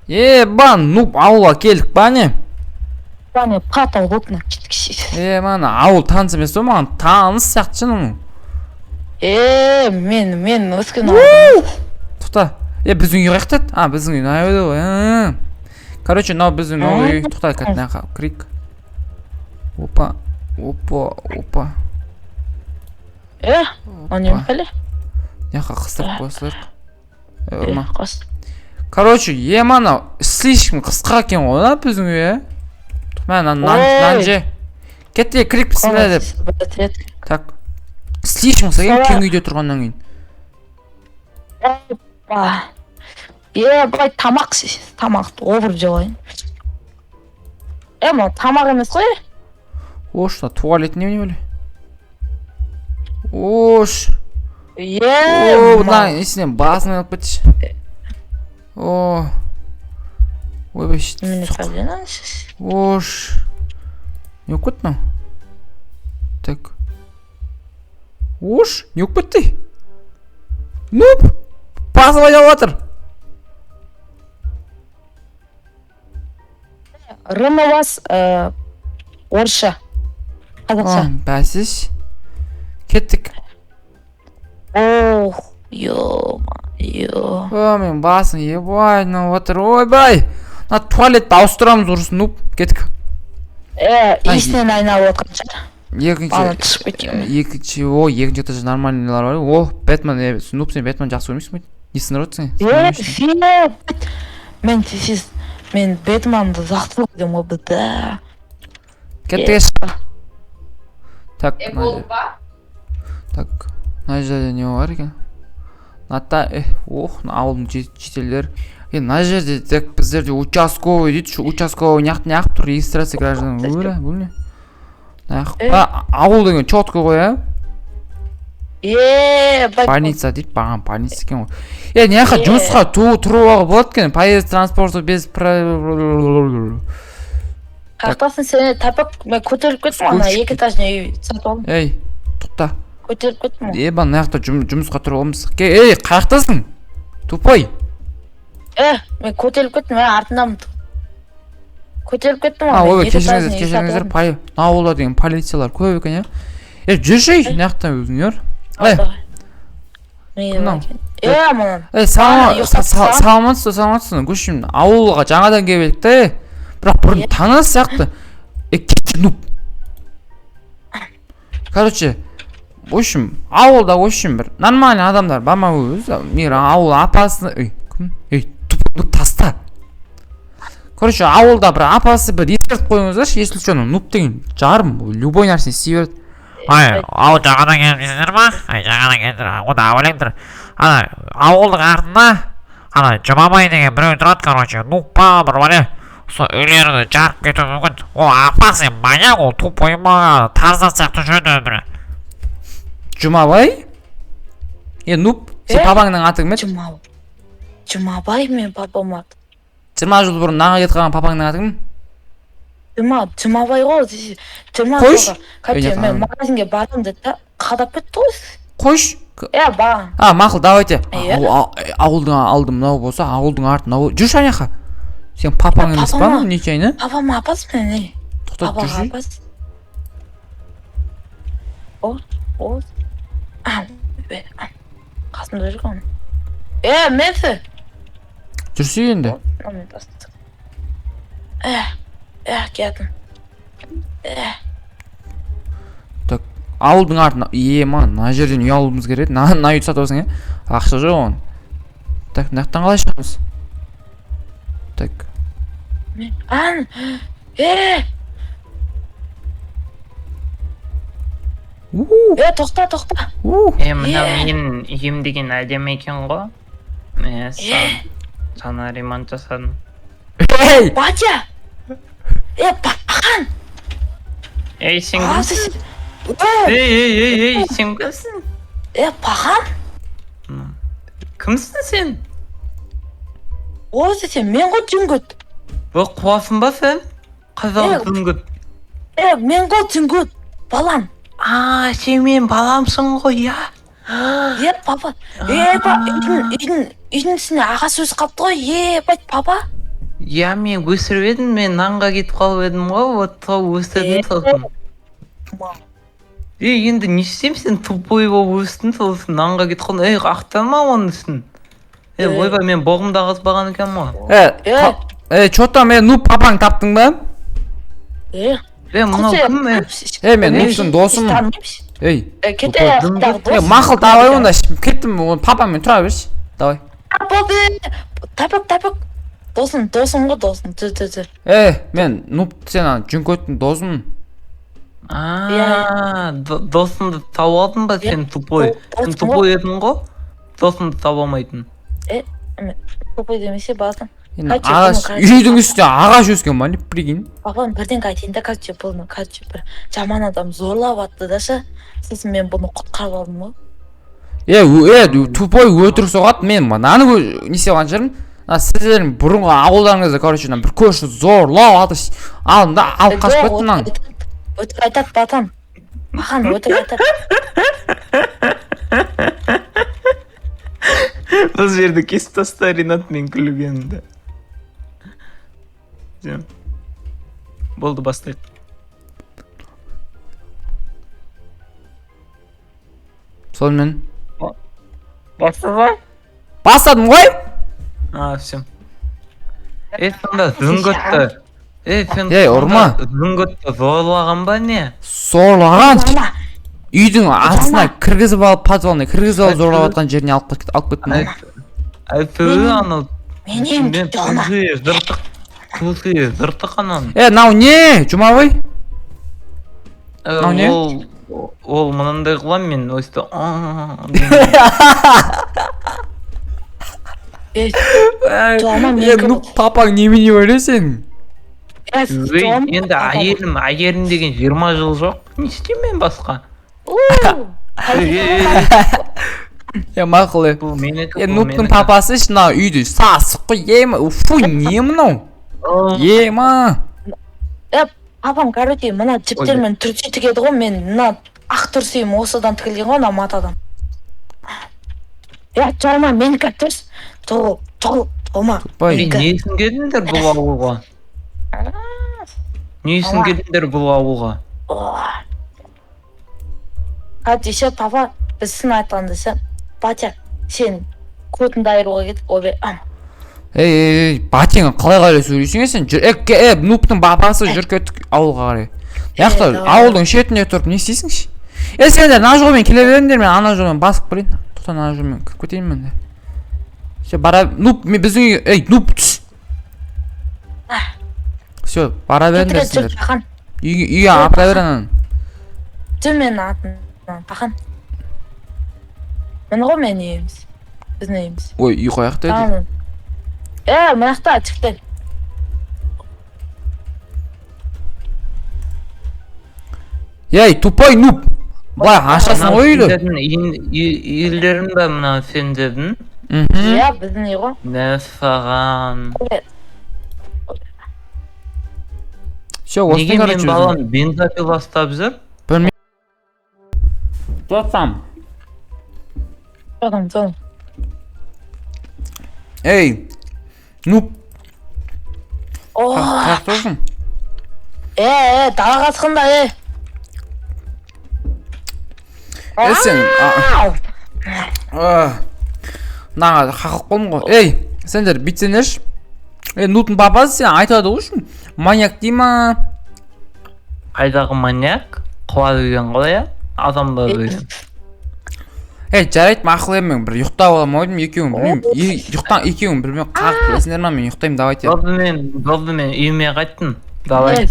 Бан, нуп, ауылға келдік ба не? Бане пата лопна кеткіші. Мана ауыл таныс емес о, маған таныс сияқты шының. Мен өскен алдым. Тоқта. Біздің үй қаяқтады? Біздің үй найбеді ғой. Короче, мынау біздің үй. Тоқта, кәтіне кірейік. Опа. Он не пәле? Яқа қыстырып қосылырық. Ұрма. Қос. Короче, мана слишком қысқа екен ғой, біздің үй, Мана, нан же. Кетте, кіріп пісілі деп. Так. Слишком қысқа екен, кең үйде тұрғаннан кейін. Бай тамақты обыр жауайын. Мұны тамақ емес қой? Что, туалет не біле? Ош. Бұдан есінен басын алып кетші. Ойбай шет. Ош. Не өк кетті мынау? Так. Ош, не өк кетті? Нуп! Басып айдап жатыр. Рыны вас орысша. Қазақша. Бәсіш. Кеттік. Мен басын ебай, отыр. Ойбай. Туалетті ауыстырамыз ұрысын, нуп. Кеттік. Есінен айналып отқан шығар. Екінші этажда нормальныйлар бар. Бэтмен, нуп, сен Бэтмен жақсы көрмейсің бе? Не сындырып отырсың? Мен Бэтменді жақсы көрдім ғой бұды. Кеттік. Так, мына жерде не бар екен? Ауылдың жетелер. Мына жерде тек біздерде участковый дейді. Участковый неғып тұр, регистрация граждан. Бұл не? Ауыл деген четко ғой, Больница дейді, баған больница екен ғой. Неға жұмысқа тұруға болады екен, поезд транспорты без... Қақтасын сені тапып, мен көтеріп кеттім, ана 2 этажный үй сатып алдым. Тоқта. Көтеріп кеттім ғой. Бан, мына жұмысқа тұрып алмыз. Қаяқтасың? Тупой. Мен көтеріп кеттім, артындамын. Көтеріп кеттім, ана 2 этажный үй сатып алдым. Ауылда деген полициялар көп екен, жүршей, наяқтан өзің, Саламатсың, көшім, ауылға жаңадан кебелікті, бірақ бұрын таныс сияқты. Кетті нұп. Короче, ауылда бір нормальный адамдар, бама өз, ауыл апасы, нұп таста. Короче, ауылда бір апасы бір ескерт қойыңыздаршы, если что, нұп деген жарым, любой нәрсені істей береді. Ауыл жағадан келдіңіздер ма? Жағадан келдіңдер, ода ауылыңдыр. Ауылдың артында Жұмабай деген біреу тұрады, короче, нұппа бір бар, сол үйлерді жарып кетуі мүмкін. Ол апасы маяқ, ол тупой ма, Тарзан сияқты жүрді бір. Жұмабай? Нұп, сен папаңның аты кім еді? Жұмабай мен папам аты. 20 жыл бұрын наға кетіп қалған папаңның аты кім? Жұмабай ғой, Қойш? Кәпте, мен магазинге бардым деді, қадап кетті ғой. Қойш? Ба. Мақыл, давайте. Ауылдың алды мынау болса, ауылдың арты мынау. Жүрші аяқа. Сен папаң емес па ма, нечайны? Папам апас мен, не? Тоқтат, жүрші. Қасымда жүрген. Менсі? Жүрсі енді. Кеттім. Так, ауылдың артына, мына жерден үй алуымыз керек, мына үйді сатып алсың, ақша жоқ оған. Так, нақтан қалай шығамыз? Так. Тоқта. Мына менің үйім деген әдемі екен ғой. Сана ремонт жасадым. Батя! Бақан! Сен кімсің? Сен кімсің? Бақан? Кімсің сен? Өзі сен, мен ғой түнгіт. Қуасың ба сен? Қазақ түнгіт. Мен ғой түнгіт, балам. Сен мен баламсың ғой, папа. Үйдің үстіне аға сөз қапты ғой, бәйт, папа. иә мен өсіріп едім, мен нанға кетіп қалып едім ғой, вот сол өсірдім сосын. Енді не істеймін, сен тупой болып өстің сосын нанға кетіп қалдың. Ақтама оның үстін. Ойбай, мен боғымда қазбаған екен ғой. Чё там, нуп папаң таптың ба? Мынау кім? Мен нуптың досымын. Кете Мақыл давай онда, кеттім, папаммен тұра берші. Давай. Тапық. Досың ғой, досың. Түр. Мен нуп сен жүнкөттің досымын. Досыңды тауып алдың ба сен тупой? Сен тупой едің ғой? Досыңды таба алмайтын. Тупой демесе басын. Үйдің үстіне ағаш өскен ба, прикинь. Папам бірден айтайын да, короче, бір жаман адам зорлап атты да ше. Сосын мен бұны құтқарып алдым ғой. Тупой өтірік соғады, мен мынаны не істеп жүрмін. Сіздердің бұрынғы ауылдарыңызда, короче, бір көрші зорлап атыр. Алдым да, алып қашып кеттім мынаны. Өтірік айтады батам. Маған өтірік айтады. Бұл жерді кесіп таста, Ринат, мен күлгенімді. Болды, бастайық. Сонымен Бастадың ғой? Все. Сонда зүңгітті. Сен ұрма. Зүңгітті зорлаған ба не? Зорлаған? Үйдің астына кіргізіп алып, подвалына кіргізіп алып зорлап атқан жеріне алып кеттім. Айтпөй анау. Менен жолына. Күлсі зыртық анан. Нау не? Жұмабай? не? Ол мынандай қылам мен өсті. Папаң немене ойлайсың? Енді әйелім деген 20 жыл жоқ. Не істеймін мен басқа? Мақыл. Нуптың папасы шына үйді сасық қой, фу, не мынау? Папам, короче, мына жіптермен түртсе тігеді ғой, мен мына ақ түрсейім осыдан тігілген ғой, мына матадан. Жолма, менікі түрс. Жолма. Несін келдіңдер бұл ауылға? Несін келдіңдер бұл ауылға? Короче, папа, біз сын айтқанды сен, батя, сен көтінді айыруға кетіп, батеңі қалай сөйлесің сен? Нуптың бабасы жүр кеттік ауылға қарай. Яқты ауылдың шетінде тұрып не істейсің ше? Сендер ана жолмен келе беріңдер, мен ана жолмен басып бірейін. Тоқтан ана жолмен көтейін мен де. Бара, нуп, біздің үй, нуп түс. Все, бара беріңдер сендер. Үйге апыра бер анан. Жүр мен атынан, пақан. Мені ғой мен үйіміз. Біздің үйіміз. Ой, үй қояқ деді. Мынақта чықты. Тупой нуп. Былай ашасын ғой үйді. Үйлерін бә мына сендердің? Біздің үй ғой. Нәсфаған. Неге мен балам бензопил бастап жүр? Білмеймін. Тұтсам. Тұтсам. Нуп. Қақ тұрсың? далаға шыққанда, Сен, наға қақық қолым ғой. Сендер бітсенерш. Нуптың папасы сен айтады ғой, маньяк дей ма? Қайдағы маньяк? Қуа деген ғой, адамдар деген. Жарайды, мақыл емің, бір ұйықтап алам ойдым, екеуің білмеймін, қағып білесіңдер ма, мен ұйықтаймын, давайте. Болды мен үйіме қайттым, давай.